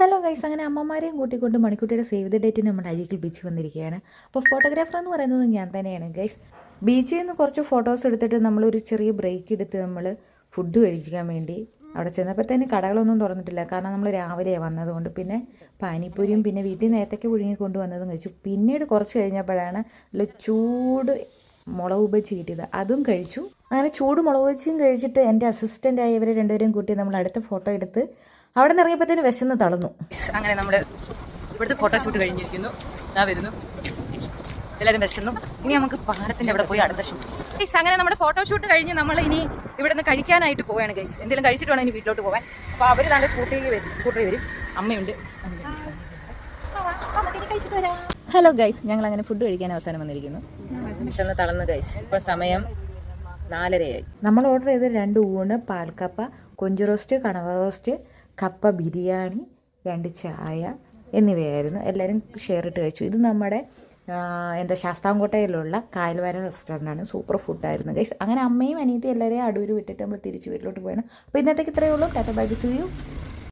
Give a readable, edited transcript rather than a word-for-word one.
Hello guys, അങ്ങനെ അമ്മമാരെയും കൂട്ടിക്കൊണ്ട് മണിക്കുട്ടിയുടെ save the ഡേറ്റിന് നമ്മുടെ അഴീക്കൽ ബീച്ച് വന്നിരിക്കുകയാണ്. അപ്പോൾ ഫോട്ടോഗ്രാഫർ എന്ന് പറയുന്നത് ഞാൻ തന്നെയാണ് ഗൈസ്. ബീച്ചിൽ നിന്ന് കുറച്ച് ഫോട്ടോസ് എടുത്തിട്ട് നമ്മളൊരു ചെറിയ ബ്രേക്ക് എടുത്ത് നമ്മൾ ഫുഡ് കഴിക്കാൻ വേണ്ടി അവിടെ ചെന്നപ്പോഴത്തേന് കടകളൊന്നും തുറന്നിട്ടില്ല. കാരണം നമ്മൾ രാവിലെയാണ് വന്നതുകൊണ്ട്. പിന്നെ പാനിപ്പൂരിയും പിന്നെ വീട്ടിൽ നേരത്തേക്ക് പുഴുങ്ങി കൊണ്ടുവന്നതും കഴിച്ചു. പിന്നീട് കുറച്ച് കഴിഞ്ഞപ്പോഴാണ് നല്ല ചൂട് മുളക് ബജി കിട്ടിയത്, അതും കഴിച്ചു. അങ്ങനെ ചൂട് മുളക് ബജിയും കഴിച്ചിട്ട് എൻ്റെ അസിസ്റ്റൻ്റായി ഇവരെ രണ്ടുപേരും കൂട്ടി നമ്മൾ അടുത്ത ഫോട്ടോ എടുത്ത് അവിടെ നിന്ന് ഇറങ്ങിയപ്പോഴത്തേന് വിശന്ന് തളർന്നു. അങ്ങനെ നമ്മൾ ഇവിടുത്തെ ഫോട്ടോഷൂട്ട് കഴിഞ്ഞിരിക്കുന്നു. ഞാൻ വരുന്നു, എല്ലാവരും വിശന്നു. ഇനി നമുക്ക് പാലത്തിൻ്റെ അവിടെ പോയി അടുത്ത ഷൂട്ട്. ഗൈസ്, അങ്ങനെ നമ്മുടെ ഫോട്ടോഷൂട്ട് കഴിഞ്ഞ് നമ്മൾ ഇനി ഇവിടെ നിന്ന് കഴിക്കാനായിട്ട് പോവുകയാണ് ഗൈസ്. എന്തെങ്കിലും കഴിച്ചിട്ട് വേണം ഇനി വീട്ടിലോട്ട് പോകാൻ. അപ്പോൾ അവർ തന്നെ സ്കൂട്ടറിൽ വരും, അമ്മയുണ്ട്. ഹലോ ഗൈസ്, ഞങ്ങൾ അങ്ങനെ ഫുഡ് കഴിക്കാൻ അവസാനം വന്നിരിക്കുന്നു. വിശന്ന് തളർന്ന് ഗൈസ്. ഇപ്പോൾ സമയം 4:30 നമ്മൾ ഓർഡർ ചെയ്ത് 2 ഊണ്, പാൽക്കപ്പ, കൊഞ്ച് റോസ്റ്റ്, കണവ റോസ്റ്റ്, കപ്പ ബിരിയാണി, 2 ചായ എന്നിവയായിരുന്നു. എല്ലാവരും ഷെയർ ഇട്ട് കഴിച്ചു. ഇത് നമ്മുടെ ശാസ്താംകോട്ടയിലുള്ള കായൽവാര റെസ്റ്റോറൻ്റാണ്. Super ഫുഡായിരുന്നു guys. അങ്ങനെ അമ്മയും അനിയത്തിയും എല്ലാവരെയും അടൂർ വിട്ടിട്ട് നമ്മൾ തിരിച്ച് വീട്ടിലോട്ട് പോയാണ്. അപ്പോൾ ഇന്നത്തേക്ക് ഇത്രയേ ഉള്ളൂ. Tata bye bye, see U.